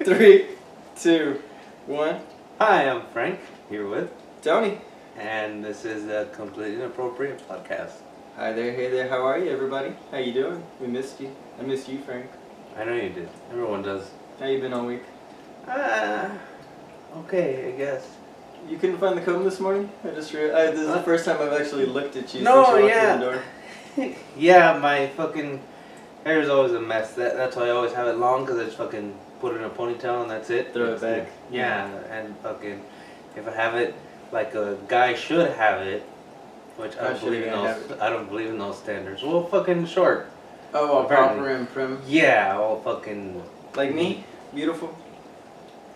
3, 2, 1. Hi, I'm Frank, here with Tony. and this is a completely inappropriate podcast. Hi there, hey there, how are you everybody? How you doing? We missed you. I missed you, Frank. I know you did. Everyone does. How you been all week? Okay, I guess. You couldn't find the comb this morning? This is the first time I've actually looked at you No, since you walked yeah. in the door. Yeah, my fucking hair is always a mess. That's why I always have it long, because I just fucking put it in a ponytail and that's it. Throw it back. Yeah, and fucking, if I have it like a guy should have it, which I don't believe in those standards. Well, fucking short. Oh, all proper and prim? Yeah, all fucking... Like me? Beautiful?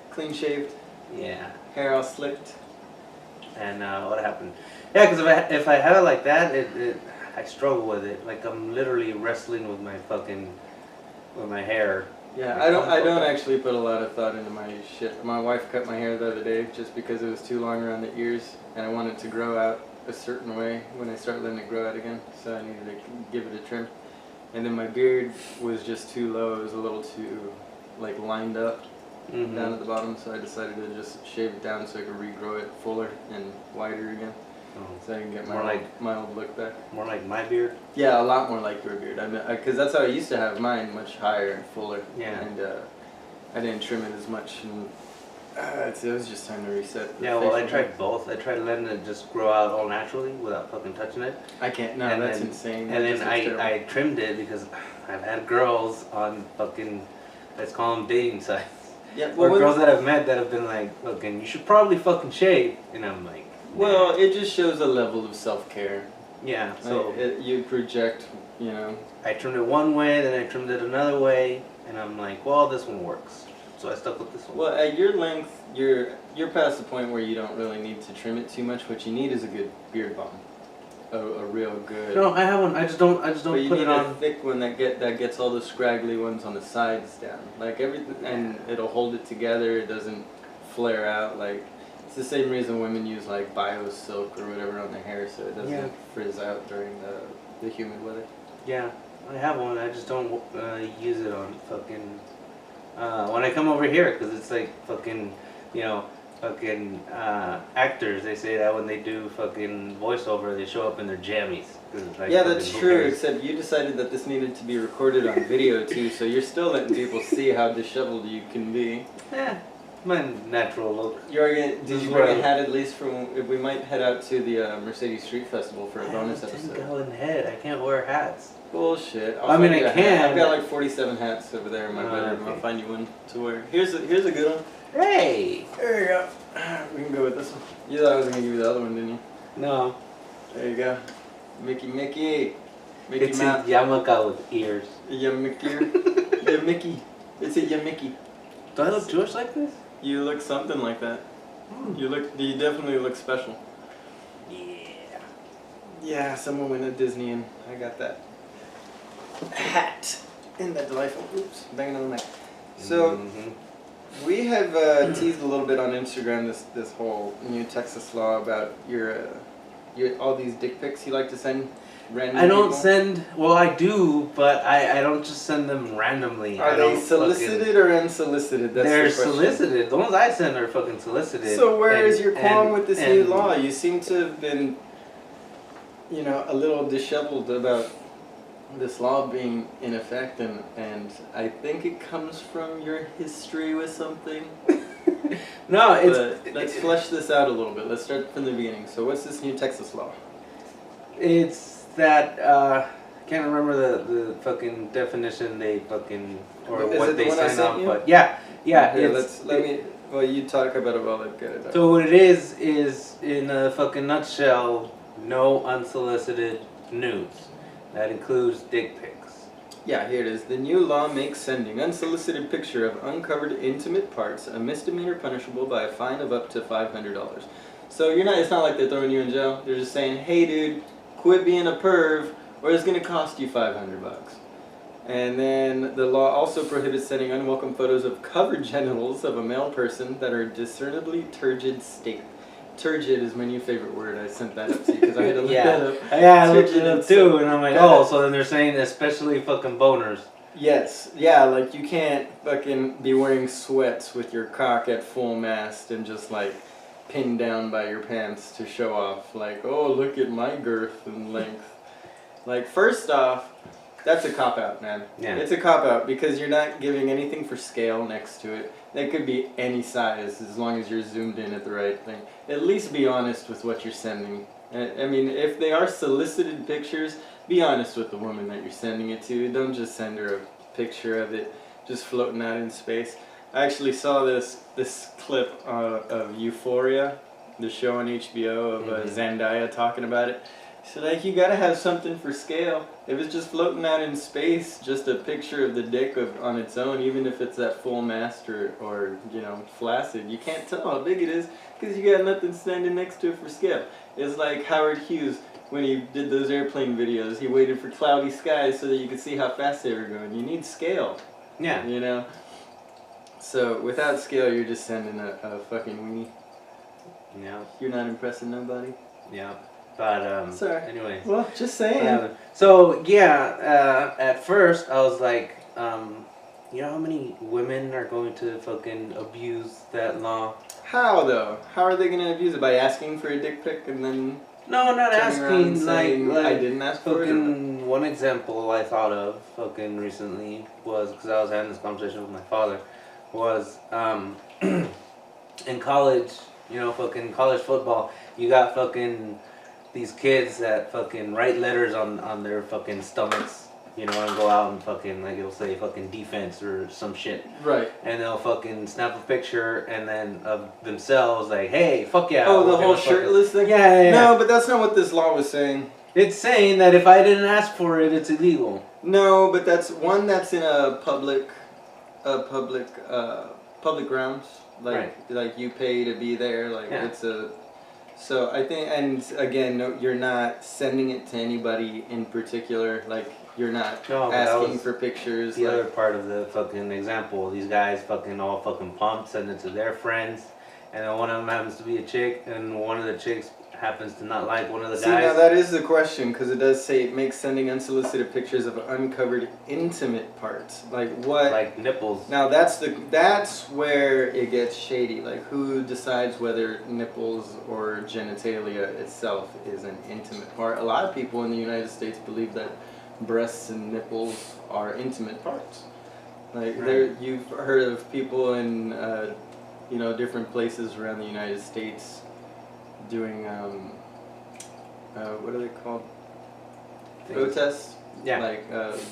Clean shaved? Yeah. Hair all slicked? And what happened? Yeah, because if I have it like that, I struggle with it. Like I'm literally wrestling with my hair. Yeah, I don't actually put a lot of thought into my shit. My wife cut my hair the other day just because it was too long around the ears, and I wanted to grow out a certain way when I start letting it grow out again. So I needed to give it a trim. And then my beard was just too low. It was a little too like lined up down at the bottom, so I decided to just shave it down so I could regrow it fuller and wider again. So I can get my old look back. More like my beard? Yeah, a lot more like your beard. Because that's how I used to have mine, much higher and fuller. Yeah. And I didn't trim it as much, and it was just time to reset. Yeah, well, I tried both. I tried letting it just grow out all naturally without fucking touching it. I can't. No, that's insane. And then I trimmed it because I've had girls on fucking, let's call them dating sites. Yeah, or girls that I've met that have been like, fucking, you should probably fucking shave. And I'm like, well, it just shows a level of self-care. Yeah, so you project, you know. I trimmed it one way, then I trimmed it another way, and I'm like, well, this one works. So I stuck with this one. Well, at your length, you're past the point where you don't really need to trim it too much. What you need is a good beard balm, a real good. No, I have one. I just don't put it on. But you need a thick one that gets all the scraggly ones on the sides down, like everything, and it'll hold it together. It doesn't flare out like. It's the same reason women use like bio silk or whatever on their hair, so it doesn't frizz out during the humid weather. Yeah, I have one. I just don't use it on fucking when I come over here, because it's like fucking, you know, fucking actors. They say that when they do fucking voiceover, they show up in their jammies. Like, yeah, that's true. Except you decided that this needed to be recorded on video too, so you're still letting people see how disheveled you can be. Yeah. My natural look. Did you bring a hat at least from? We might head out to the Mercedes Street Festival for a bonus episode. I have a 10-gallon head. I can't wear hats. Bullshit. I mean, I can. I've got like 47 hats over there in my bedroom. Okay. I'll find you one to wear. Here's a good one. Hey! There you go. We can go with this one. You thought I was gonna give you the other one, didn't you? No. There you go. Mickey It's Mouse. a yarmulke with ears. Yeah, Mickey. Yeah, Mickey. It's a yeah, Mickey. Do I look Jewish like this? You look something like that. You definitely look special. Yeah. Yeah, someone went to Disney and I got that hat in that delightful. Oops, banging on the mic. So we have teased a little bit on Instagram this whole new Texas law about your all these dick pics you like to send. I don't send. Well, I do, but I don't just send them randomly. Are they solicited or unsolicited? That's they're the question. solicited. The ones I send are fucking solicited. So where is your qualm with this new law? You seem to have been, you know, a little disheveled about this law being in effect, and I think it comes from your history with something. No, let's flesh this out a little bit. Let's start from the beginning. So what's this new Texas law? It's that I can't remember the fucking definition they fucking or Is what it the they one I sign sent off, you? but yeah. Here, well, you talk about it while I get it up. So what it is in a fucking nutshell, no unsolicited nudes. That includes dick pics. Yeah, here it is. The new law makes sending unsolicited picture of uncovered intimate parts a misdemeanor punishable by a fine of up to $500. So it's not like they're throwing you in jail. They're just saying, hey dude, quit being a perv or it's going to cost you $500. And then the law also prohibits sending unwelcome photos of covered genitals of a male person that are discernibly turgid state. Turgid is my new favorite word. I sent that up to you because I had to look that up. Yeah, I looked it up too, and I'm like, oh, so then they're saying especially fucking boners. Yes, yeah, like you can't fucking be wearing sweats with your cock at full mast and just like pinned down by your pants to show off, like, oh, look at my girth and length. Like, first off, that's a cop out, man. Yeah. It's a cop out because you're not giving anything for scale next to it. That could be any size as long as you're zoomed in at the right thing. At least be honest with what you're sending. I mean, if they are solicited pictures, be honest with the woman that you're sending it to. Don't just send her a picture of it just floating out in space. I actually saw this clip of Euphoria, the show on HBO of Zendaya talking about it. So like, you gotta have something for scale. If it's just floating out in space, just a picture of the dick on its own, even if it's at full mast or you know, flaccid, you can't tell how big it is because you got nothing standing next to it for scale. It's like Howard Hughes when he did those airplane videos. He waited for cloudy skies so that you could see how fast they were going. You need scale. Yeah. You know? So without scale, you're just sending a fucking weenie. Yeah. You're not impressing nobody. Yeah. But sorry. anyways. Well, just saying. So yeah, at first I was like, you know how many women are going to fucking abuse that law? How though? How are they gonna abuse it? By asking for a dick pic and then No, not turning around and asking. saying, Like I didn't ask for it? Or fucking one example I thought of fucking recently was because I was having this conversation with my father was in college, you know, fucking college football, you got fucking these kids that fucking write letters on their fucking stomachs, you know, and go out and fucking, like, it'll say fucking defense or some shit. Right. And they'll fucking snap a picture and then of themselves, like, hey, fuck yeah. Oh, the whole shirtless thing? Yeah. No, but that's not what this law was saying. It's saying that if I didn't ask for it, it's illegal. No, but that's in a public grounds. Like you pay to be there. Like it's a. So I think, and again, no, you're not sending it to anybody in particular. Like you're not asking for pictures. The other part of the fucking example, these guys fucking all fucking pumped, send it to their friends, and then one of them happens to be a chick, and one of the chicks happens to not like one of the guys. See, now that is the question, because it does say it makes sending unsolicited pictures of uncovered intimate parts. Like what? Like nipples. Now that's where it gets shady. Like who decides whether nipples or genitalia itself is an intimate part? A lot of people in the United States believe that breasts and nipples are intimate parts. Like you've heard of people in you know, different places around the United States doing what are they called? Protests. Yeah. Like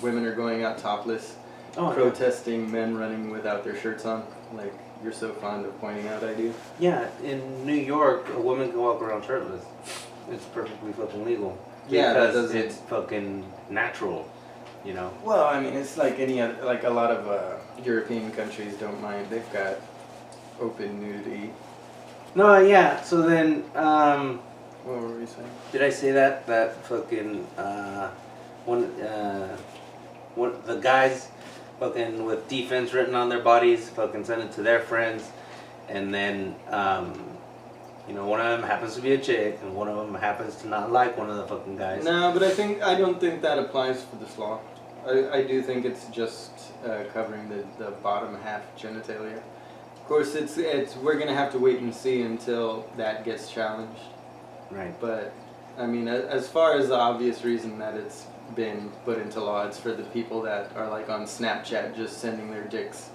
women are going out topless, protesting men running without their shirts on. Like you're so fond of pointing out, I do. Yeah, in New York, a woman can walk around shirtless. It's perfectly fucking legal. Yeah, because it's fucking natural, you know. Well, I mean, it's like any other, like a lot of European countries don't mind. They've got open nudity. No, yeah. So then, What were we saying? did I say that fucking one the guys fucking with defense written on their bodies fucking send it to their friends, and then you know, one of them happens to be a chick, and one of them happens to not like one of the fucking guys. No, but I don't think that applies for this law. I do think it's just covering the bottom half genitalia. Of course, it's we're gonna have to wait and see until that gets challenged. Right. But I mean, as far as the obvious reason that it's been put into law, it's for the people that are like on Snapchat just sending their dicks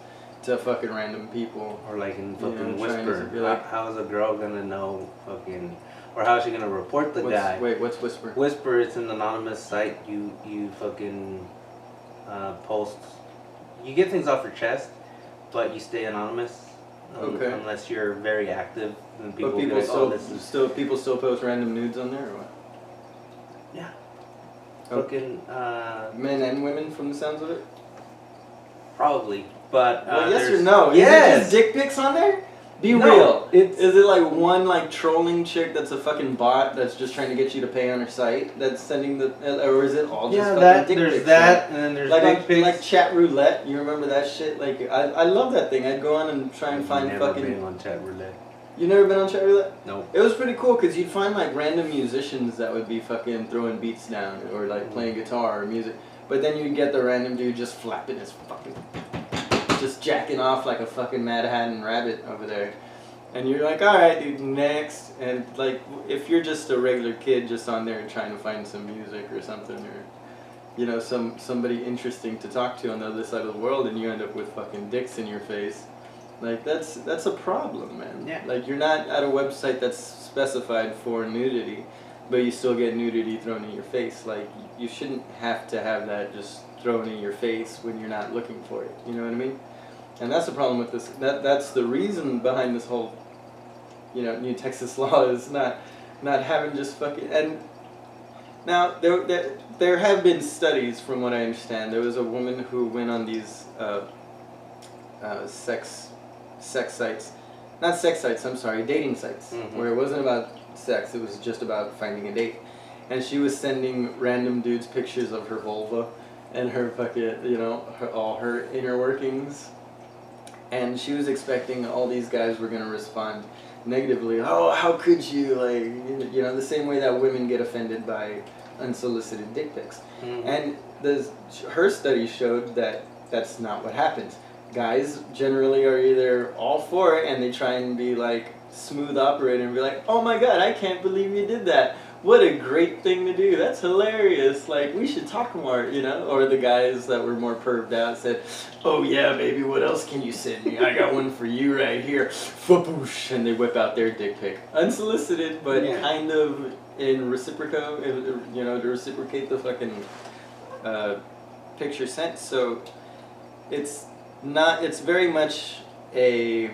to fucking random people. Or like in fucking You know, Whisper. like, How is a girl gonna know fucking, or how is she gonna report the guy? Wait, what's Whisper? Whisper, it's an anonymous site. You fucking post. You get things off your chest, but you stay anonymous. Okay. Unless you're very active, and people But people be like, still, oh, this is people still post random nudes on there, or what? yeah. Oh. Fucking Men and women, from the sounds of it. probably, but Well, yes there's- or no? Is Yes. it just dick pics on there? Be No, real. it's- Is it like one like trolling chick that's a fucking bot that's just trying to get you to pay on her site that's sending the, or is it all just fucking dick there's pics? that, and then there's dick pics. Like chat roulette. You remember that shit? Like I love that thing. I'd go on and try and find Never fucking. been on chat roulette. You never been on chat roulette? No. It was pretty cool because you'd find like random musicians that would be fucking throwing beats down or like playing guitar or music. But then you get the random dude just flapping his fucking, just jacking off like a fucking Mad Hatten rabbit over there. And you're like, alright dude, next. And like, if you're just a regular kid just on there trying to find some music or something, or, you know, somebody interesting to talk to on the other side of the world, and you end up with fucking dicks in your face, like, that's a problem, man. Yeah. Like, you're not at a website that's specified for nudity, but you still get nudity thrown in your face. Like, you shouldn't have to have that just thrown in your face when you're not looking for it. You know what I mean? And that's the problem with this. That's the reason behind this whole, you know, new Texas law, is not having just fucking. And now there have been studies, from what I understand. There was a woman who went on these sex sites, not sex sites. I'm sorry, dating sites, where it wasn't about sex. It was just about finding a date. And she was sending random dudes pictures of her vulva and her fucking, you know, all her inner workings. And she was expecting all these guys were going to respond negatively. Oh, how could you? Like, you know, the same way that women get offended by unsolicited dick pics. And her study showed that that's not what happens. Guys generally are either all for it and they try and be like smooth operator and be like, oh my god, I can't believe you did that. What a great thing to do. That's hilarious. Like, we should talk more, you know? Or the guys that were more perved out said, oh yeah, baby, what else can you send me? I got one for you right here. Faboosh. And they whip out their dick pic. Unsolicited, but kind of in reciprocal, you know, to reciprocate the fucking picture sent. So it's very much a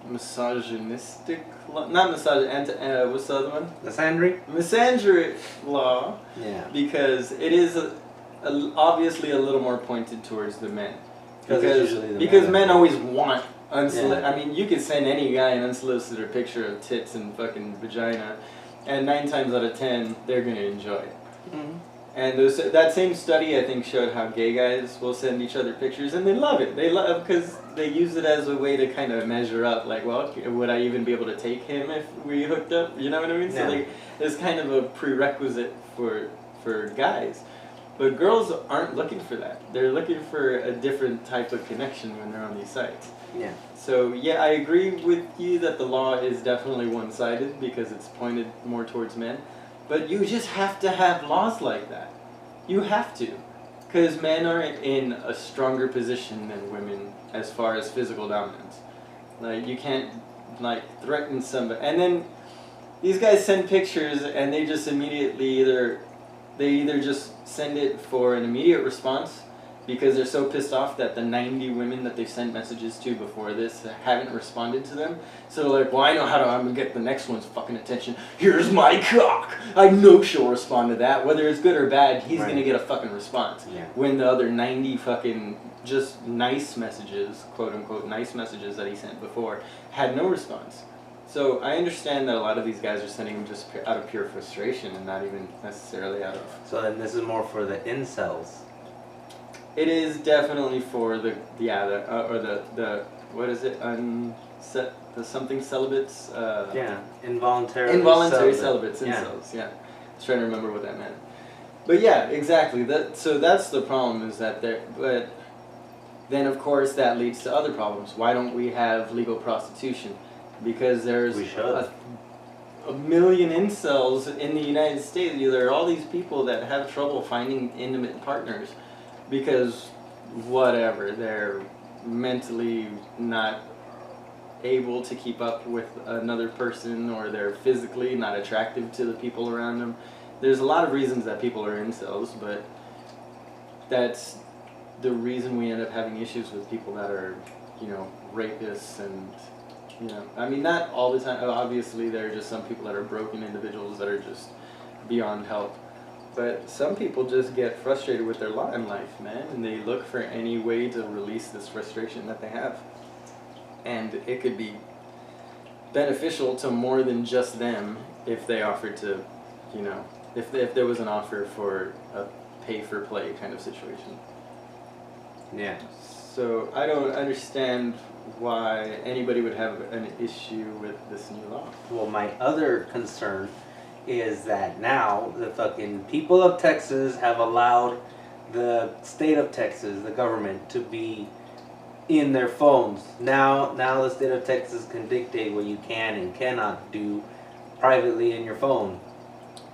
misogynistic law, not misogynist, what's the other one? Misandric law. Yeah. Because it is obviously a little more pointed towards the men. Because men always want unsolicited. I mean, you could send any guy an unsolicited picture of tits and fucking vagina, and 9 times out of 10, they're gonna enjoy it. And that same study, I think, showed how gay guys will send each other pictures, and they love it. They love, because they use it as a way to kind of measure up, like, well, would I even be able to take him if we hooked up? You know what I mean? Yeah. So it's kind of a prerequisite for guys. But girls aren't looking for that. They're looking for a different type of connection when they're on these sites. Yeah. So, yeah, I agree with you that the law is definitely one-sided because it's pointed more towards men. But you just have to have laws like that. You have to. Because men are in a stronger position than women as far as physical dominance. Like, you can't, like, threaten somebody. And then these guys send pictures and they just immediately either just send it for an immediate response because they're so pissed off that the 90 women that they've sent messages to before this haven't responded to them. So they're like, well, I know how I'm going to get the next one's fucking attention. Here's my cock. I know she'll respond to that. Whether it's good or bad, he's going to get a fucking response. Yeah. When the other 90 fucking just nice messages, quote unquote nice messages that he sent before, had no response. So I understand that a lot of these guys are sending them just out of pure frustration and not even necessarily out of... So then this is more for the incels. It is definitely for the what is it? The something celibates. Involuntary celibates. Incels. Yeah. I was trying to remember what that meant. But yeah, exactly. So that's the problem, is that but then of course that leads to other problems. Why don't we have legal prostitution? Because there's a million incels in the United States. There are all these people that have trouble finding intimate partners. Because whatever, they're mentally not able to keep up with another person, or they're physically not attractive to the people around them. There's a lot of reasons that people are incels, but that's the reason we end up having issues with people that are, you know, rapists and, you know, I mean, not all the time. Obviously, there are just some people that are broken individuals that are just beyond help. But some people just get frustrated with their lot in life, man, and they look for any way to release this frustration that they have. And it could be beneficial to more than just them if they offered to, you know, if there was an offer for a pay-for-play kind of situation. Yeah. So I don't understand why anybody would have an issue with this new law. Well, my other concern is that now the fucking people of Texas have allowed the state of Texas, the government, to be in their phones. Now the state of Texas can dictate what you can and cannot do privately in your phone.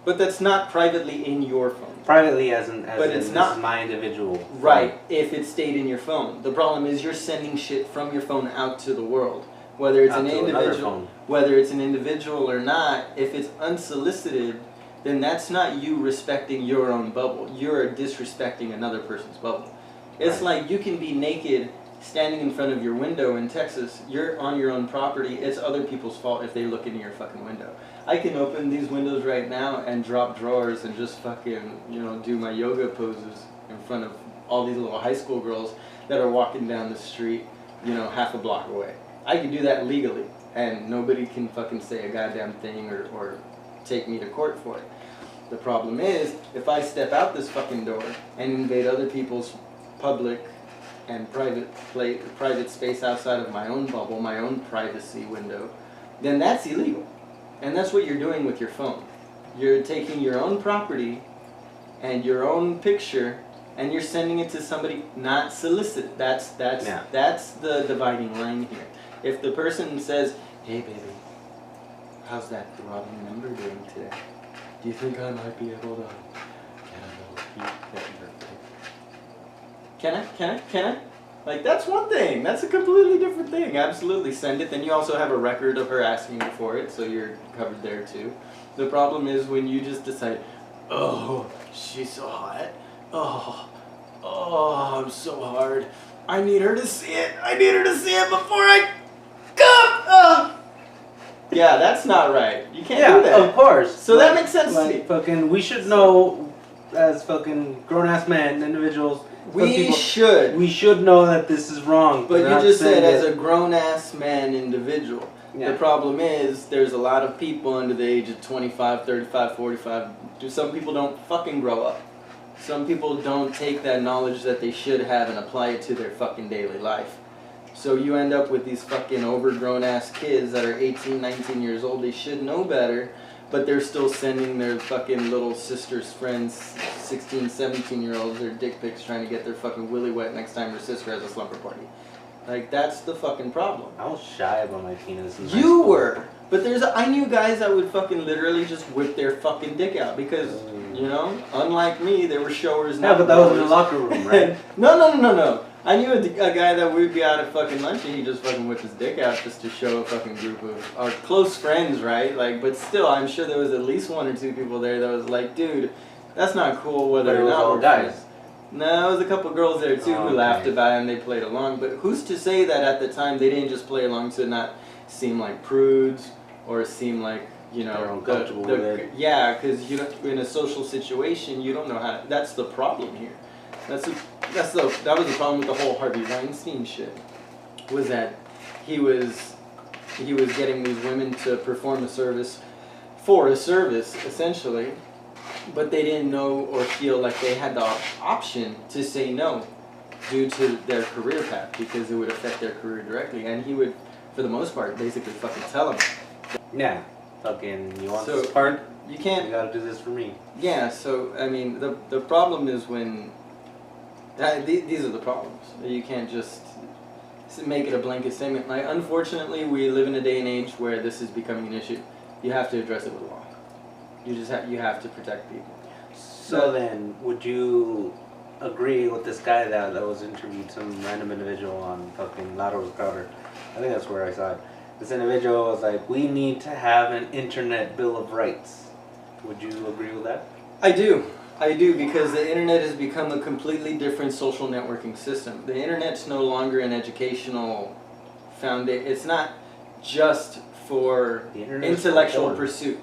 But that's not privately in your phone. Privately as in But it's this not- is my individual phone. Right, if it stayed in your phone. The problem is you're sending shit from your phone out to the world. Whether it's Out an to another individual, phone. whether it's an individual or not, if it's unsolicited, then that's not you respecting your own bubble. You're disrespecting another person's bubble. It's Right. like you can be naked standing in front of your window in Texas. You're on your own property. It's other people's fault if they look into your fucking window. I can open these windows right now and drop drawers and just fucking, do my yoga poses in front of all these little high school girls that are walking down the street, half a block away. I can do that legally, and nobody can fucking say a goddamn thing or take me to court for it. The problem is, if I step out this fucking door and invade other people's public and private space outside of my own bubble, my own privacy window, then that's illegal. And that's what you're doing with your phone. You're taking your own property and your own picture and you're sending it to somebody not solicited. That's the dividing line here. If the person says, "Hey baby, how's that throbbing number doing today? Do you think I might be able to get a little peek at your pic?" Can I? Like, that's one thing. That's a completely different thing. Absolutely, send it. Then you also have a record of her asking you for it, so you're covered there too. The problem is when you just decide, "Oh, she's so hot. Oh, I'm so hard. I need her to see it. I need her to see it before I come." Yeah, that's not right. You can't do that. Of course. So that makes sense to me. Fucking, we should know, as fucking grown-ass men, individuals, We should know that this is wrong. But not you just said send as it. a grown-ass man individual. Yeah. The problem is there's a lot of people under the age of 25, 35, 45. Some people don't fucking grow up. Some people don't take that knowledge that they should have and apply it to their fucking daily life. So you end up with these fucking overgrown-ass kids that are 18, 19 years old. They should know better, but they're still sending their fucking little sister's friends, 16, 17-year-olds, their dick pics trying to get their fucking willy wet next time their sister has a slumber party. Like, that's the fucking problem. I was shy about my penis. You were! But I knew guys that would fucking literally just whip their fucking dick out because, unlike me, they were showers. Yeah, but that was in the locker room, right? No. I knew a guy that would be out at fucking lunch and he'd just fucking whip his dick out just to show a fucking group of our close friends, right? Like, but still, I'm sure there was at least one or two people there that was like, "Dude, that's not cool whether But it or was not all we're guys. friends." No, there was a couple girls there too who laughed about it and they played along. But who's to say that at the time they didn't just play along to not seem like prudes or seem like, They're uncomfortable with it. Yeah, because in a social situation, you don't know how. That's the problem here. That was the problem with the whole Harvey Weinstein shit. Was that he was getting these women to perform a service for a service essentially, but they didn't know or feel like they had the option to say no due to their career path because it would affect their career directly, and he would, for the most part, basically fucking tell them. Yeah. Fucking, you want So, this part? You can't. You gotta do this for me. Yeah, so, I mean, the problem is when... these are the problems. You can't just make it a blanket statement. Like, unfortunately, we live in a day and age where this is becoming an issue. You have to address it with law. You have to protect people. So then, would you agree with this guy that was interviewed, some random individual on fucking Lotto's Crowder? I think that's where I saw it. This individual was like, "We need to have an internet bill of rights." Would you agree with that? I do, because the internet has become a completely different social networking system. The internet's no longer an educational foundation. It's not just for intellectual pursuit.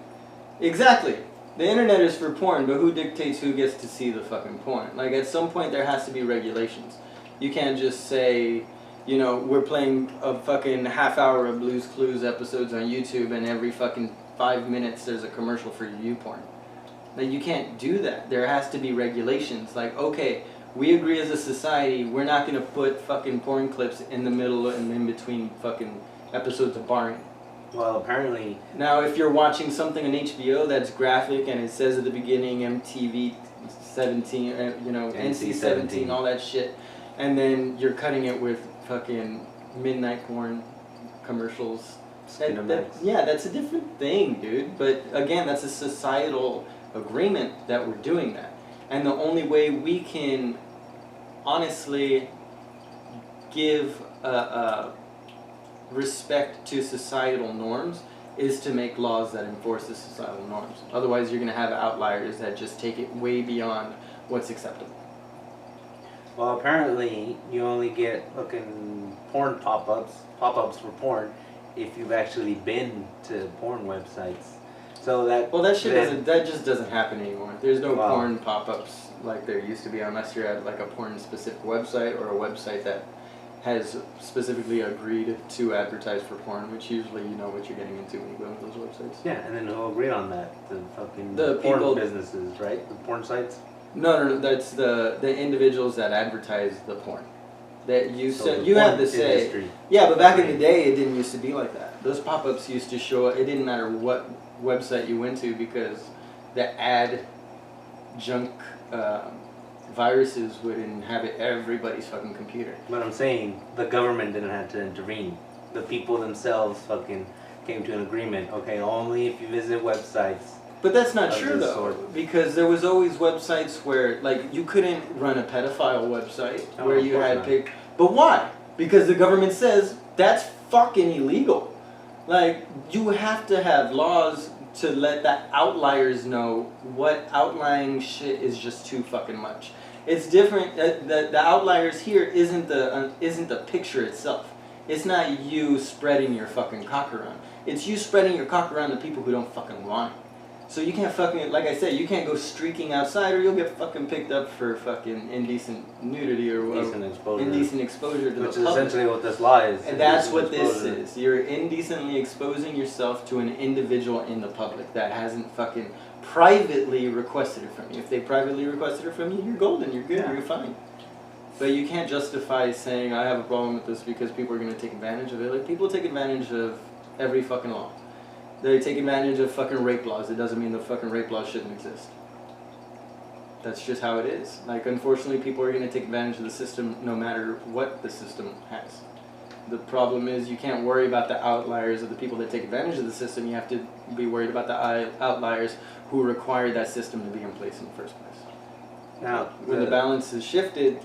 Exactly. The internet is for porn, but who dictates who gets to see the fucking porn? Like, at some point there has to be regulations. You can't just say, we're playing a fucking half hour of Blue's Clues episodes on YouTube and every fucking 5 minutes there's a commercial for YouPorn. Like, you can't do that. There has to be regulations. Like, okay, we agree as a society, we're not going to put fucking porn clips in the middle and in between fucking episodes of Barney. Well, apparently... Now, if you're watching something on HBO that's graphic and it says at the beginning MTV, 17, NC-17, all that shit. And then you're cutting it with fucking midnight porn commercials. That's a different thing, dude. But again, that's a societal agreement that we're doing that. And the only way we can honestly give respect to societal norms is to make laws that enforce the societal norms. Otherwise, you're going to have outliers that just take it way beyond what's acceptable. Well, apparently, you only get fucking porn pop-ups for porn, if you've actually been to porn websites. So that that just doesn't happen anymore. There's no porn pop-ups like there used to be, unless you're at like a porn-specific website or a website that has specifically agreed to advertise for porn, which usually you know what you're getting into when you go to those websites. Yeah, and then who agreed on that? The porn businesses, right? The porn sites? No, that's the individuals that advertise the porn. That you have to say. Industry. Yeah, but back in the day, it didn't used to be like that. Those pop-ups used to show. It didn't matter what website you went to because the ad junk viruses would inhabit everybody's fucking computer. But I'm saying the government didn't have to intervene. The people themselves fucking came to an agreement. Okay, only if you visit websites. But that's not true though, because there was always websites where, like, you couldn't run a pedophile website where you had But why? Because the government says that's fucking illegal. Like, you have to have laws to let the outliers know what outlying shit is just too fucking much. It's different. The outliers here isn't the picture itself. It's not you spreading your fucking cock around. It's you spreading your cock around to people who don't fucking want it. So you can't fucking, like I said, you can't go streaking outside or you'll get fucking picked up for fucking indecent nudity or indecent exposure to the public. Which is essentially what this law is. And that's what this is. You're indecently exposing yourself to an individual in the public that hasn't fucking privately requested it from you. If they privately requested it from you, you're golden, you're good, you're fine. But you can't justify saying, I have a problem with this because people are going to take advantage of it. Like, people take advantage of every fucking law. They take advantage of fucking rape laws. It doesn't mean the fucking rape laws shouldn't exist. That's just how it is. Like, unfortunately, people are going to take advantage of the system no matter what the system has. The problem is you can't worry about the outliers of the people that take advantage of the system. You have to be worried about the outliers who require that system to be in place in the first place. Now, when the balance is shifted,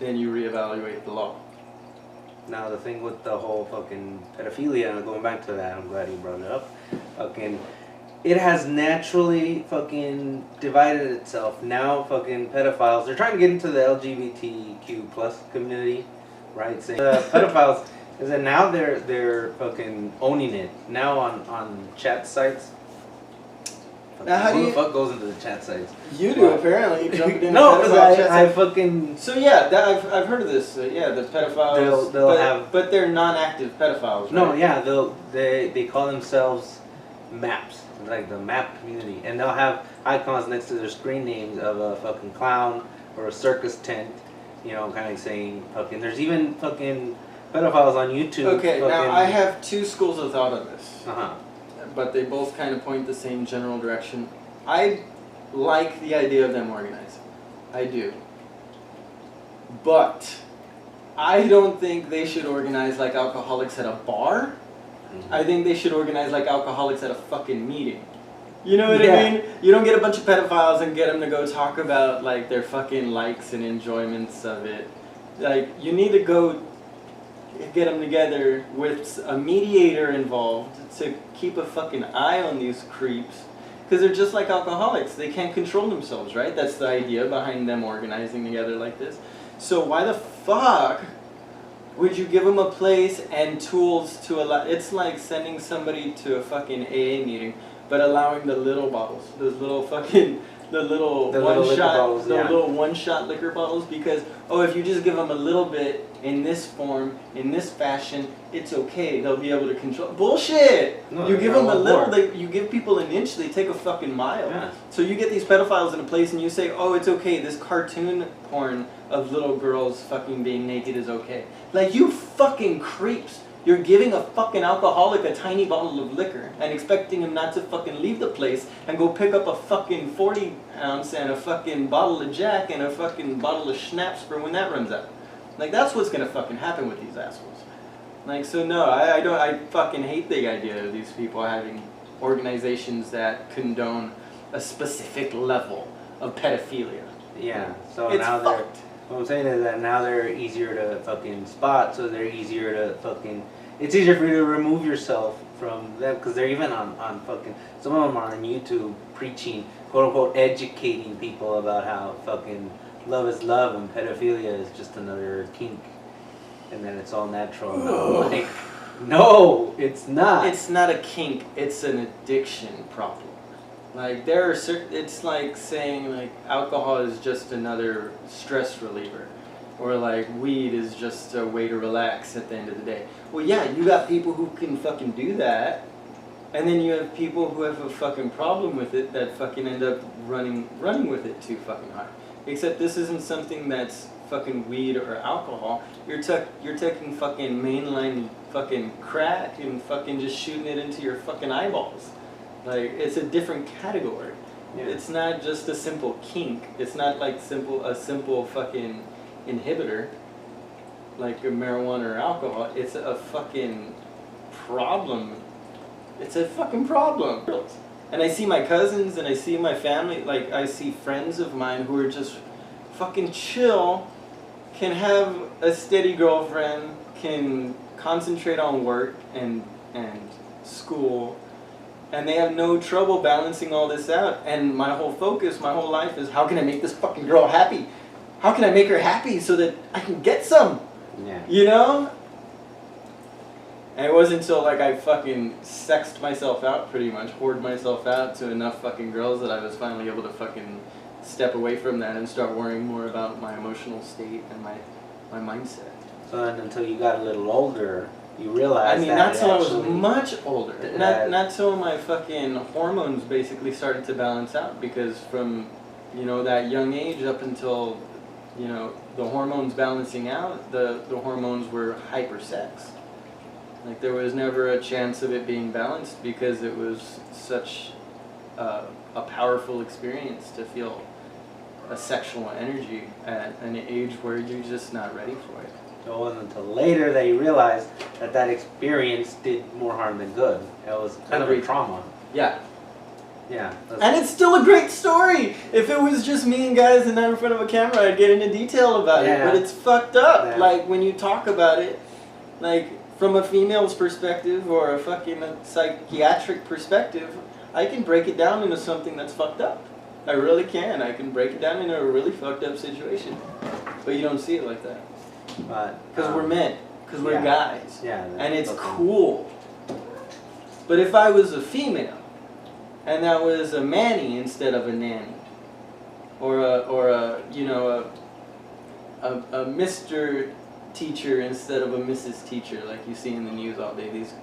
then you reevaluate the law. Now the thing with the whole fucking pedophilia, going back to that, I'm glad you brought it up. Fucking, it has naturally fucking divided itself. Now fucking pedophiles, they're trying to get into the LGBTQ plus community, right? Saying the pedophiles is that now they're fucking owning it. Now on chat sites. Now, who the fuck goes into the chat sites? You do, apparently. You jumped into no, because I fucking... So yeah, I've heard of this. The pedophiles, they'll have... But they're non-active pedophiles, right? No, yeah, they call themselves maps, like the map community. And they'll have icons next to their screen names of a fucking clown or a circus tent, you know, kind of saying fucking... There's even fucking pedophiles on YouTube. Okay, now I have two schools of thought on this. Uh-huh. But they both kind of point the same general direction. I like the idea of them organizing. I do. But I don't think they should organize like alcoholics at a bar. Mm-hmm. I think they should organize like alcoholics at a fucking meeting. You know what I mean? You don't get a bunch of pedophiles and get them to go talk about like their fucking likes and enjoyments of it. Like, you need to go get them together with a mediator involved to keep a fucking eye on these creeps, because they're just like alcoholics. They can't control themselves, right? That's the idea behind them organizing together like this. So why the fuck would you give them a place and tools to allow... It's like sending somebody to a fucking AA meeting, but allowing the little bottles, those little fucking... The little one-shot liquor bottles, because, oh, if you just give them a little bit in this form, in this fashion, it's okay. They'll be able to control. Bullshit! No, you give them a little, you give people an inch, they take a fucking mile. Yeah. So you get these pedophiles in a place and you say, oh, it's okay, this cartoon porn of little girls fucking being naked is okay. Like, you fucking creeps. You're giving a fucking alcoholic a tiny bottle of liquor and expecting him not to fucking leave the place and go pick up a fucking 40 ounce and a fucking bottle of Jack and a fucking bottle of schnapps for when that runs out. Like, that's what's gonna fucking happen with these assholes. Like, so no, I fucking hate the idea of these people having organizations that condone a specific level of pedophilia. Yeah, so It's now fucked. what I'm saying is that now they're easier to fucking spot, so they're easier to fucking, it's easier for you to remove yourself from them, because they're even on fucking, some of them are on YouTube preaching, quote unquote, educating people about how fucking love is love and pedophilia is just another kink, and then it's all natural. And I'm like, no, it's not. It's not a kink, it's an addiction problem. Like, there are certain, it's like saying like alcohol is just another stress reliever, or like weed is just a way to relax at the end of the day. Well, yeah, you got people who can fucking do that, and then you have people who have a fucking problem with it that fucking end up running with it too fucking hard. Except this isn't something that's fucking weed or alcohol. You're taking fucking mainline fucking crack and fucking just shooting it into your fucking eyeballs. Like, it's a different category. Yeah. It's not just a simple kink. It's not like a simple fucking inhibitor, like a marijuana or alcohol. It's a fucking problem. It's a fucking problem. And I see my cousins and I see my family, like I see friends of mine who are just fucking chill, can have a steady girlfriend, can concentrate on work and school, and they have no trouble balancing all this out. And my whole focus, my whole life is, how can I make this fucking girl happy? How can I make her happy so that I can get some? Yeah. You know? And it wasn't until like I fucking sexed myself out pretty much, whored myself out to enough fucking girls that I was finally able to fucking step away from that and start worrying more about my emotional state and my mindset. So then until you got a little older, you realized I mean, that not till I was actually, much older. Not till my fucking hormones basically started to balance out, because from, you know, that young age up until, you know, the hormones balancing out, the hormones were hypersex. Like, there was never a chance of it being balanced because it was such a powerful experience to feel a sexual energy at an age where you're just not ready for it. So it wasn't until later that you realized that that experience did more harm than good. It was kind of a trauma. Yeah. Yeah. And it's still a great story. If it was just me and guys and not in front of a camera, I'd get into detail about it. But it's fucked up. Yeah. Like, when you talk about it, like, from a female's perspective or a fucking psychiatric perspective, I can break it down into something that's fucked up. I really can. I can break it down into a really fucked up situation. But you don't see it like that. Because we're men. Because we're guys. Yeah. And it's cool. But if I was a female, and that was a manny instead of a nanny, or a you know, a Mr. teacher instead of a Mrs. teacher, like you see in the news all day, these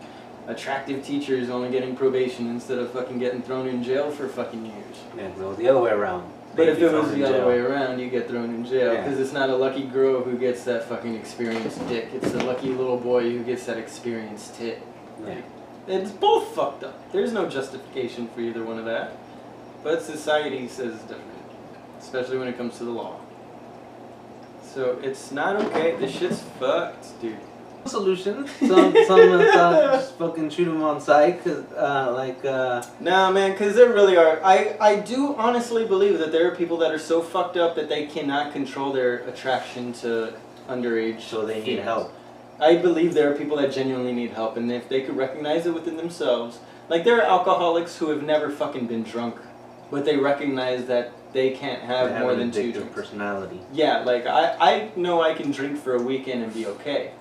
attractive teachers only getting probation instead of fucking getting thrown in jail for fucking years. Yeah, no, the other way around. But if it was the other way around, you get thrown in jail, because it's not a lucky girl who gets that fucking experienced dick. It's the lucky little boy who gets that experienced tit. Like, it's both fucked up. There's no justification for either one of that. But society says it's different, especially when it comes to the law. So it's not okay. This shit's fucked, dude. Solution. Some just fucking shoot them on sight, cause Nah, man, because there really are. I do honestly believe that there are people that are so fucked up that they cannot control their attraction to underage. So they need help. I believe there are people that genuinely need help, and if they could recognize it within themselves, like there are alcoholics who have never fucking been drunk, but they recognize that they can't have more than 2 drinks. Personality. Yeah, like I know I can drink for a weekend and be okay.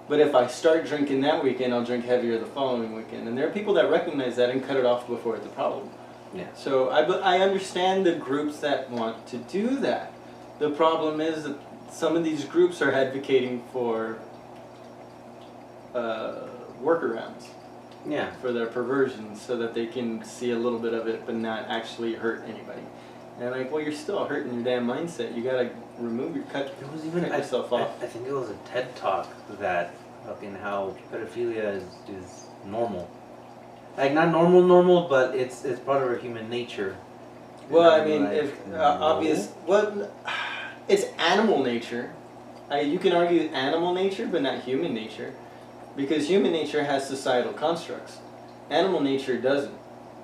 But if I start drinking that weekend, I'll drink heavier the following weekend. And there are people that recognize that and cut it off before it's a problem. Yeah. So I understand the groups that want to do that. The problem is that some of these groups are advocating for workarounds. Yeah. For their perversions, so that they can see a little bit of it but not actually hurt anybody. And like, well, you're still hurting your damn mindset. You gotta cut yourself off. I think it was a TED Talk that fucking how pedophilia is normal. Like not normal, but it's part of our human nature. Well, And I mean, like, if no. obvious, well, it's animal nature. You can argue animal nature, but not human nature, because human nature has societal constructs. Animal nature doesn't.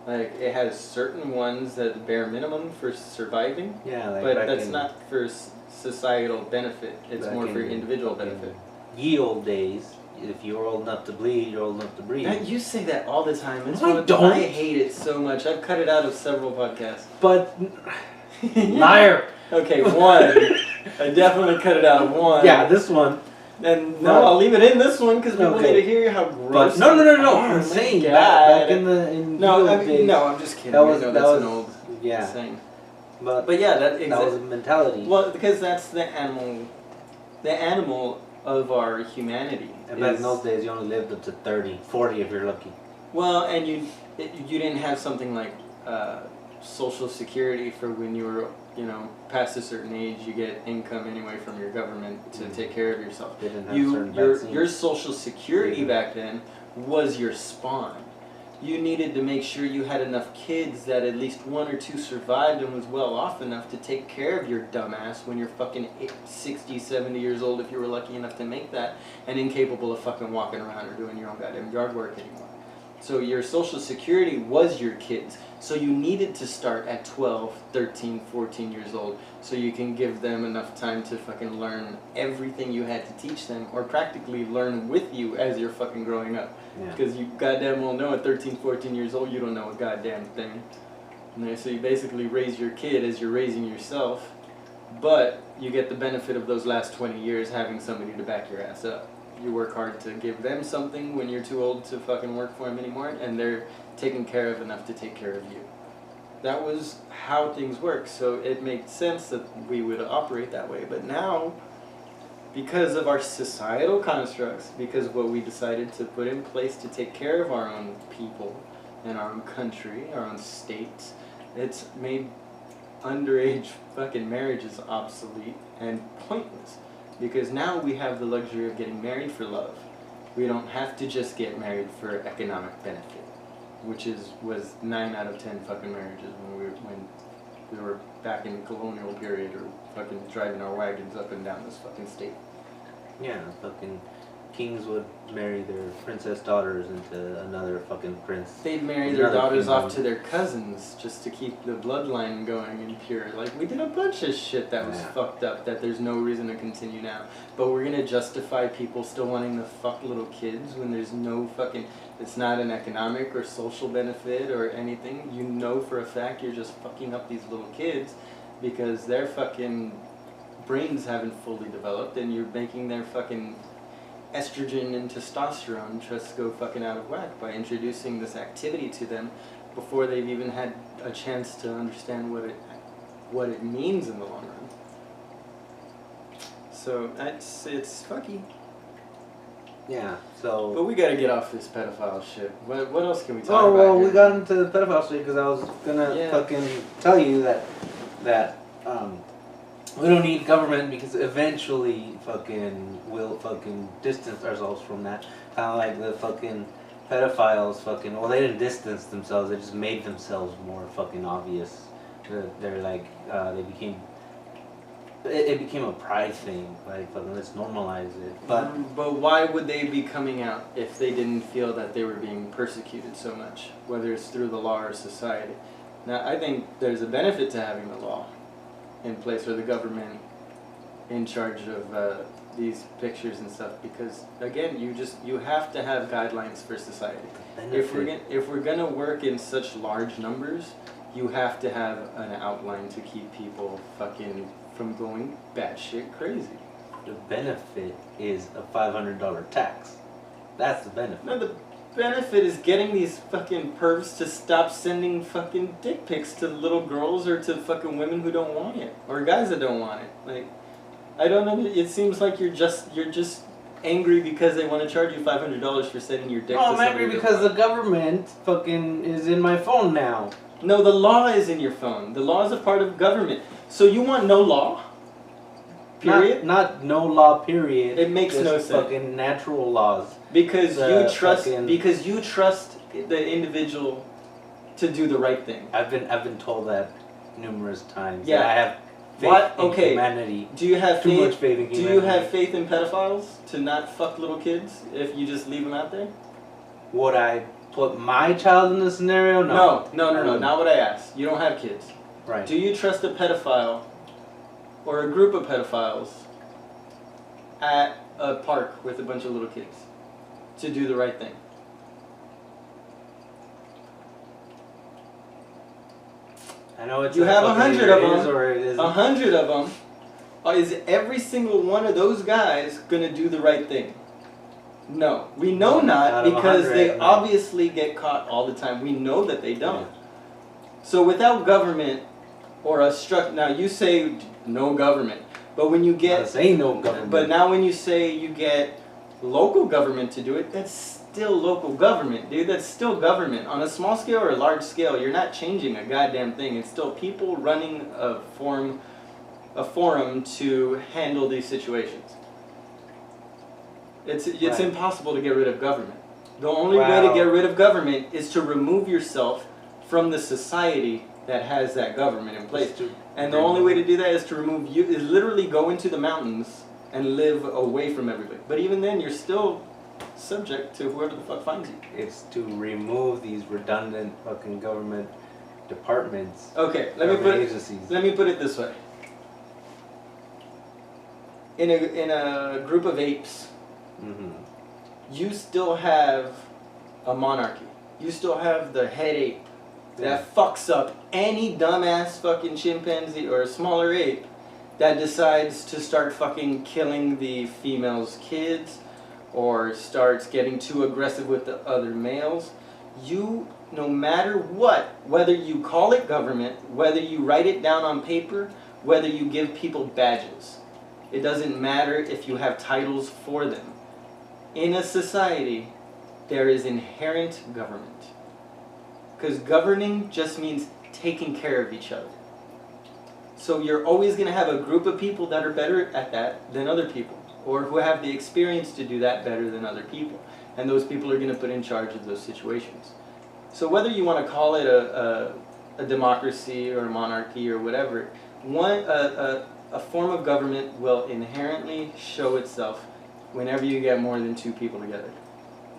Like it has certain ones that bare minimum for surviving, Yeah, like but that's not for societal benefit. It's back more for in individual fucking benefit. Ye old days. If you're old enough to bleed, you're old enough to breathe. You say that all the time. It's I don't. I hate it so much. I've cut it out of several podcasts. But liar. Okay, one. I definitely cut it out of one. Yeah, this one. And no, I'll leave it in this one because people Okay. need to hear how gross. But no. Oh, I'm my saying God. back in the in No, the I old mean, days. no, I'm just kidding. That was I know that that's was an old yeah. saying. But But yeah, that was a mentality. Well, because that's the animal of our humanity. And back in those days, you only lived up to 30, 40 if you're lucky. Well, and you didn't have something like Social Security for when you were, past a certain age. You get income anyway from your government to take care of yourself. They didn't have certain Your Social Security back then was your spawn. You needed to make sure you had enough kids that at least one or two survived and was well off enough to take care of your dumbass when you're fucking 60, 70 years old if you were lucky enough to make that, and incapable of fucking walking around or doing your own goddamn yard work anymore. So your Social Security was your kids. So you needed to start at 12, 13, 14 years old so you can give them enough time to fucking learn everything you had to teach them, or practically learn with you as you're fucking growing up. Because you goddamn well know at 13, 14 years old you don't know a goddamn thing. So you basically raise your kid as you're raising yourself, but you get the benefit of those last 20 years having somebody to back your ass up. You work hard to give them something when you're too old to fucking work for them anymore, and they're taken care of enough to take care of you. That was how things work, so it made sense that we would operate that way. But now, because of our societal constructs, because of what we decided to put in place to take care of our own people and our own country, our own states, it's made underage fucking marriages obsolete and pointless. Because now we have the luxury of getting married for love. We don't have to just get married for economic benefit, which was 9 out of 10 fucking marriages when we were back in the colonial period, or fucking driving our wagons up and down this fucking state. Yeah, fucking kings would marry their princess daughters into another fucking prince. They'd marry their daughters off to their cousins just to keep the bloodline going and pure. Like, we did a bunch of shit that was fucked up that there's no reason to continue now. But we're gonna justify people still wanting to fuck little kids when there's no fucking... It's not an economic or social benefit or anything. You know for a fact you're just fucking up these little kids because their fucking brains haven't fully developed, and you're making their fucking estrogen and testosterone just go fucking out of whack by introducing this activity to them before they've even had a chance to understand what it means in the long run. So it's fucky. Yeah, so... But we gotta get off this pedophile shit. What else can we talk about? Oh, well, here? we got into the pedophile shit because I was gonna fucking tell you that we don't need government because eventually we'll fucking distance ourselves from that. Kind of like the fucking pedophiles well, they didn't distance themselves, they just made themselves more fucking obvious. They're like, it became a pride thing, like fucking let's normalize it. But why would they be coming out if they didn't feel that they were being persecuted so much, whether it's through the law or society? Now, I think there's a benefit to having the law in place, or the government in charge of these pictures and stuff, because again, you have to have guidelines for society. If we're gonna work in such large numbers, you have to have an outline to keep people fucking from going batshit crazy. The benefit is a $500 tax. That's the benefit. No, the benefit is getting these fucking pervs to stop sending fucking dick pics to little girls or to fucking women who don't want it, or guys that don't want it. Like, I don't know. It seems like you're just angry because they want to charge you $500 for sending your dick. I'm angry because the government fucking is in my phone now. No, the law is in your phone. The law is a part of government. So you want no law? Period? Not no law. Period. It makes just no sense. Fucking natural laws. Because Fucking, because you trust the individual to do the right thing. I've been told that numerous times. Yeah. That I have faith What? in Okay. humanity. Do you have Too faith? much faith in Do humanity. you have faith in pedophiles to not fuck little kids if you just leave them out there? Would I put my child in this scenario? No. No. Not what I asked. You don't have kids. Right. Do you trust a pedophile or a group of pedophiles at a park with a bunch of little kids to do the right thing? I know it's You have 100 of them. or it isn't. 100 of them. Is every single one of those guys gonna do the right thing? No, we know not Out of because 100, they no. obviously get caught all the time. We know that they don't. So without government or a now you say no government, but when you I'm get not saying no government. but now when you say you get local government to do it, that's still local government, dude. That's still government on a small scale or a large scale. You're not changing a goddamn thing. It's still people running a forum to handle these situations. It's Right. impossible to get rid of government. The only way Wow. to get rid of government is to remove yourself from the society that has that government in place. And the only way to do that is to remove you, is literally go into the mountains and live away from everybody. But even then, you're still subject to whoever the fuck finds you. It's to remove these redundant fucking government departments. Okay, government agencies. let me put it this way. In a group of apes, Mm-hmm. you still have a monarchy. You still have the head ape that fucks up any dumbass fucking chimpanzee or smaller ape that decides to start fucking killing the female's kids or starts getting too aggressive with the other males. You, no matter what, whether you call it government, whether you write it down on paper, whether you give people badges, it doesn't matter if you have titles for them. In a society, there is inherent government. Because governing just means taking care of each other. So you're always going to have a group of people that are better at that than other people, or who have the experience to do that better than other people. And those people are going to put in charge of those situations. So whether you want to call it a democracy or a monarchy or whatever, a form of government will inherently show itself whenever you get more than two people together.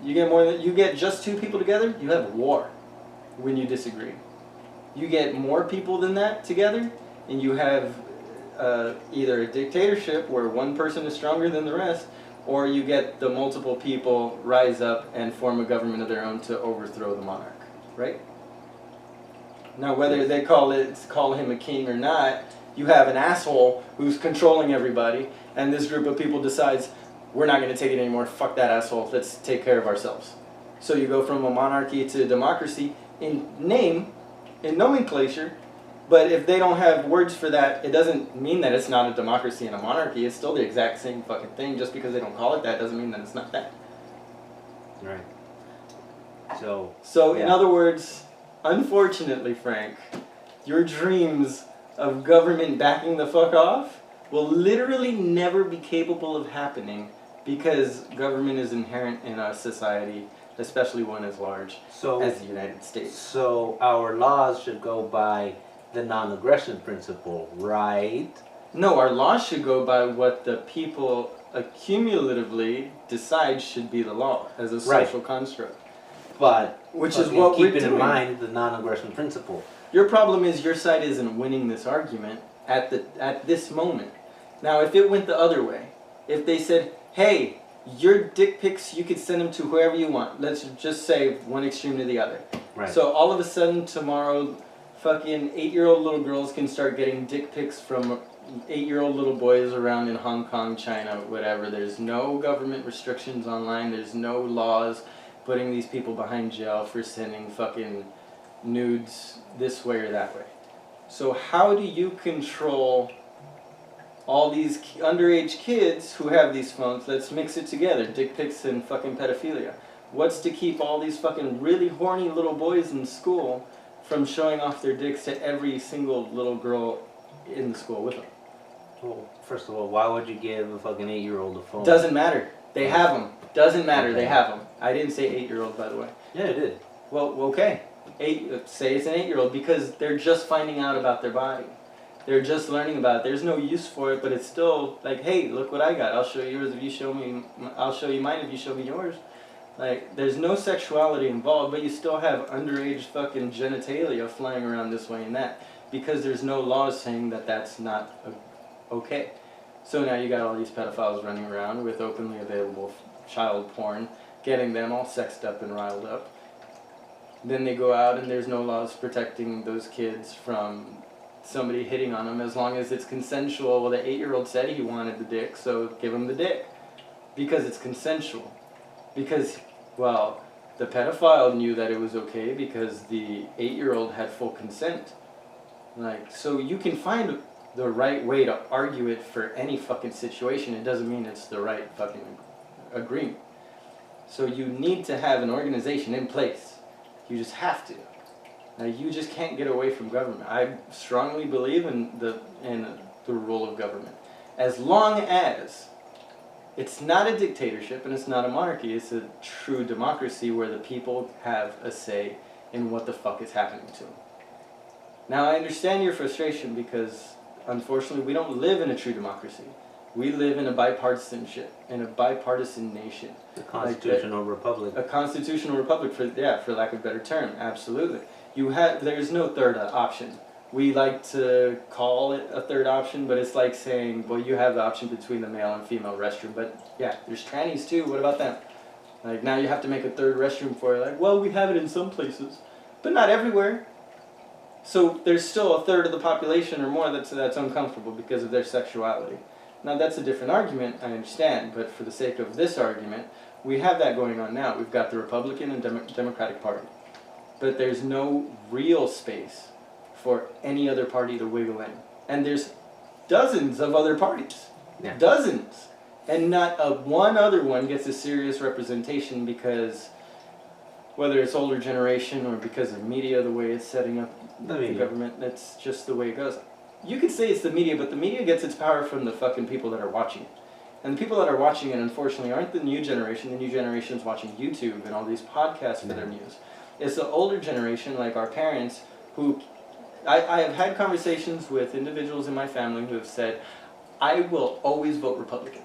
You get just two people together, you have war when you disagree. You get more people than that together, and you have either a dictatorship where one person is stronger than the rest, or you get the multiple people rise up and form a government of their own to overthrow the monarch, right? Now, whether they call him a king or not, you have an asshole who's controlling everybody, and this group of people decides, we're not going to take it anymore, fuck that asshole, let's take care of ourselves. So you go from a monarchy to a democracy in name, in nomenclature, but if they don't have words for that, it doesn't mean that it's not a democracy and a monarchy. It's still the exact same fucking thing. Just because they don't call it that doesn't mean that it's not that. Right. So in other words, unfortunately, Frank, your dreams of government backing the fuck off will literally never be capable of happening because government is inherent in our society, especially one as large as the United States. So our laws should go by the non-aggression principle, right? No, our laws should go by what the people accumulatively decide should be the law as a social construct. But which is what we're keeping doing. in mind the non-aggression principle. Your problem is your side isn't winning this argument at this moment. Now, if it went the other way, if they said, "Hey, your dick pics, you could send them to whoever you want." Let's just say one extreme to the other. Right. So all of a sudden tomorrow, fucking 8-year-old little girls can start getting dick pics from 8-year-old little boys around in Hong Kong, China, whatever. There's no government restrictions online. There's no laws putting these people behind jail for sending fucking nudes this way or that way. So how do you control all these underage kids who have these phones? Let's mix it together, dick pics and fucking pedophilia. What's to keep all these fucking really horny little boys in school from showing off their dicks to every single little girl in the school with them? Well, first of all, why would you give a fucking 8-year-old a phone? Doesn't matter. They have them. Doesn't matter. They have them. I didn't say 8-year-old, by the way. Yeah, it did. Well, okay. Say it's an 8-year-old because they're just finding out about their body. They're just learning about it. There's no use for it, but it's still like, hey, look what I got. I'll show you yours if you show me. I'll show you mine if you show me yours. Like, there's no sexuality involved, but you still have underage fucking genitalia flying around this way and that because there's no laws saying that that's not okay. So now you got all these pedophiles running around with openly available child porn, getting them all sexed up and riled up. Then they go out and there's no laws protecting those kids from somebody hitting on them as long as it's consensual. Well, the 8-year-old said he wanted the dick, so give him the dick. Because it's consensual. Because, well, the pedophile knew that it was okay because the 8-year-old had full consent. Like, so you can find the right way to argue it for any fucking situation. It doesn't mean it's the right fucking agreement. So you need to have an organization in place. You just have to. Now, you just can't get away from government. I strongly believe in the role of government. As long as it's not a dictatorship and it's not a monarchy, it's a true democracy where the people have a say in what the fuck is happening to them. Now, I understand your frustration because, unfortunately, we don't live in a true democracy. We live in a bipartisanship, in a bipartisan nation. The constitutional republic. A constitutional republic, for lack of a better term, absolutely. There's no third option. We like to call it a third option, but it's like saying, well, you have the option between the male and female restroom, but yeah, there's trannies too, what about them? Like, now you have to make a third restroom for it. Like, well, we have it in some places, but not everywhere. So there's still a third of the population or more that's uncomfortable because of their sexuality. Now, that's a different argument, I understand, but for the sake of this argument, we have that going on now. We've got the Republican and Democratic Party. But there's no real space for any other party to wiggle in. And there's dozens of other parties. Yeah. Dozens. And not one other one gets a serious representation because, whether it's older generation or because of media, the way it's setting up the government, that's just the way it goes. You could say it's the media, but the media gets its power from the fucking people that are watching it. And the people that are watching it, unfortunately, aren't the new generation. The new generation is watching YouTube and all these podcasts for their news. It's the older generation, like our parents, who... I have had conversations with individuals in my family who have said, I will always vote Republican.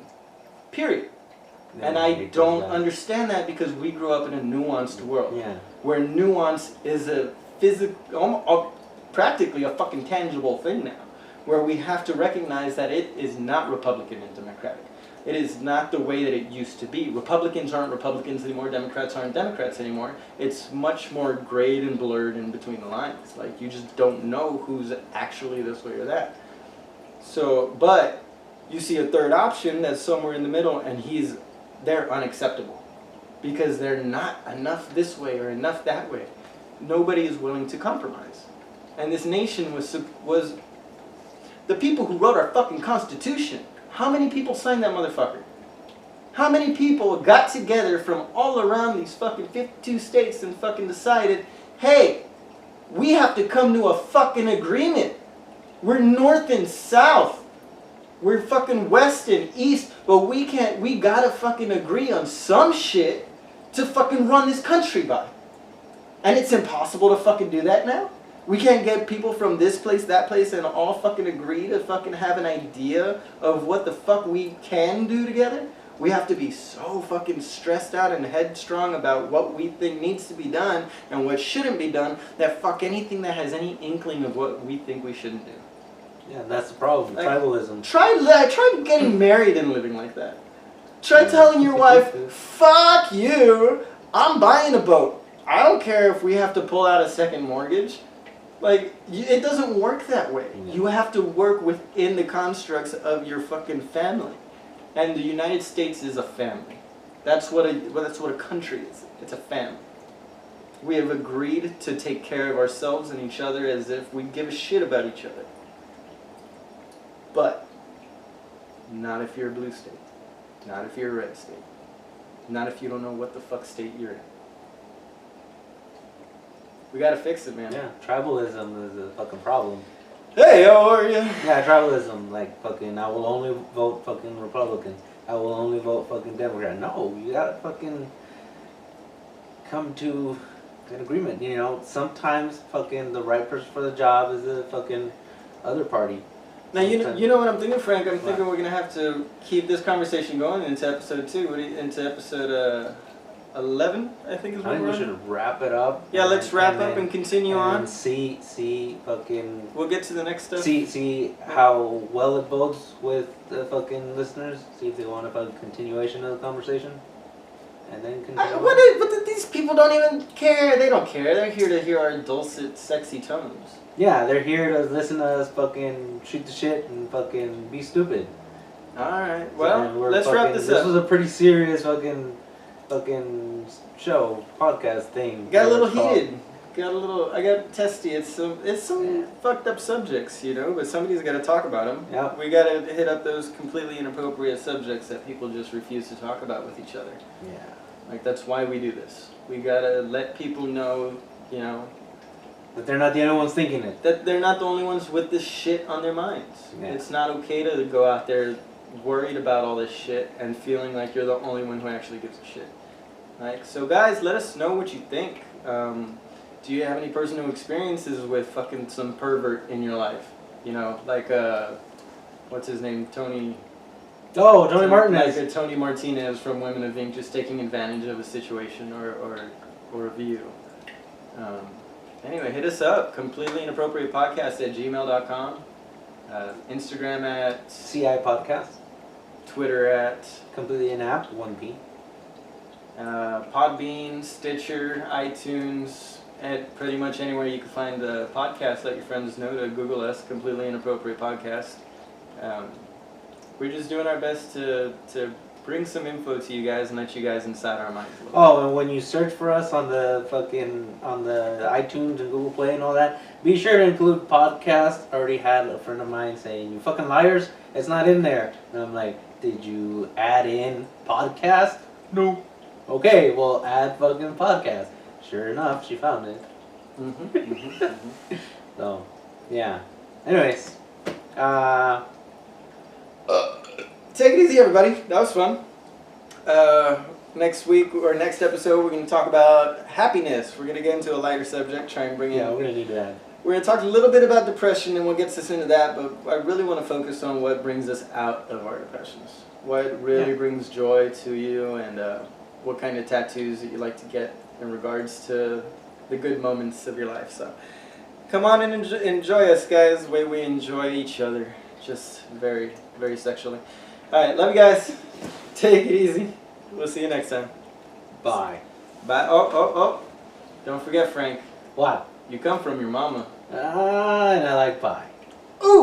Period. Yeah, and I don't understand that because we grew up in a nuanced world. Yeah. Where nuance is a physical... practically a fucking tangible thing now, where we have to recognize that it is not Republican and Democratic. It is not the way that it used to be. Republicans aren't Republicans anymore, Democrats aren't Democrats anymore. It's much more grayed and blurred in between the lines. Like, you just don't know who's actually this way or that. So, but you see a third option that's somewhere in the middle, and they're unacceptable. Because they're not enough this way or enough that way. Nobody is willing to compromise. And this nation was the people who wrote our fucking Constitution. How many people signed that motherfucker? How many people got together from all around these fucking 52 states and fucking decided, hey, we have to come to a fucking agreement. We're north and south. We're fucking west and east, but we gotta fucking agree on some shit to fucking run this country by. And it's impossible to fucking do that now? We can't get people from this place, that place, and all fucking agree to fucking have an idea of what the fuck we can do together? We have to be so fucking stressed out and headstrong about what we think needs to be done and what shouldn't be done that fuck anything that has any inkling of what we think we shouldn't do. Yeah, that's the problem. Like, tribalism. Try getting married and living like that. Try telling your wife, fuck you, I'm buying a boat. I don't care if we have to pull out a second mortgage. Like, it doesn't work that way. Yeah. You have to work within the constructs of your fucking family. And the United States is a family. That's what a country is. It's a family. We have agreed to take care of ourselves and each other as if we give a shit about each other. But not if you're a blue state. Not if you're a red state. Not if you don't know what the fuck state you're in. We gotta fix it, man. Yeah, tribalism is a fucking problem. Hey, how are you? Yeah, tribalism. Like fucking, I will only vote fucking Republican. I will only vote fucking Democrat. No, you gotta fucking come to an agreement. You know, sometimes fucking the right person for the job is the fucking other party. Now you know what I'm thinking, Frank. I'm thinking What? we're gonna have to keep this conversation going into episode 2. Into episode 11, I think is I what think we're we on. should wrap it up. Yeah, let's wrap up then- and continue on. And see fucking We'll get to the next stuff. see how well it bodes with the fucking listeners. See if they want a fucking continuation of the conversation. And then continue. But these people don't even care. They don't care. They're here to hear our dulcet, sexy tones. Yeah, they're here to listen to us fucking shoot the shit and fucking be stupid. Alright, well, And we're let's wrap this This up. was a pretty serious fucking show, podcast thing. Got a little It's called. heated. I got testy. It's some Yeah. fucked up subjects, you know, but somebody's got to talk about them. Yep. We got to hit up those completely inappropriate subjects that people just refuse to talk about with each other. Yeah. Like, that's why we do this. We got to let people know, you know, But they're not the only ones thinking it. that they're not the only ones with this shit on their minds. Yeah. It's not okay to go out there worried about all this shit and feeling like you're the only one who actually gives a shit. Like, so guys, let us know what you think. Do you have any personal experiences with fucking some pervert in your life? You know, like, what's his name? Tony Martinez. Like a Tony Martinez from Women of Ink just taking advantage of a situation or a view. Anyway, hit us up. Completely inappropriate podcast at gmail.com. Instagram at, CI podcast. Twitter at, Completely inapt. 1P. Podbean, Stitcher, iTunes, at pretty much anywhere you can find the podcast. Let your friends know to Google us, Completely Inappropriate Podcast. We're just doing our best to bring some info to you guys and let you guys inside our minds a little Oh, and when you search for us on the iTunes and Google Play and all that, be sure to include podcast. I already had a friend of mine saying, "You fucking liars, it's not in there." And I'm like, "Did you add in podcast?" No. Okay, well, add fucking podcast. Sure enough, she found it. So, yeah. Anyways, Take it easy, everybody. That was fun. Next week or next episode, we're going to talk about happiness. We're going to get into a lighter subject, try and bring in... yeah, we're gonna need that. We're going to talk a little bit about depression and what gets us into that, but I really want to focus on what brings us out of our depressions. What really brings joy to you, and what kind of tattoos that you like to get in regards to the good moments of your life. So come on and enjoy us, guys, the way we enjoy each other. Just very, very sexually. Alright, love you guys. Take it easy. We'll see you next time. Bye. Bye. Oh. Don't forget, Frank. What? You come from your mama. And I like pie.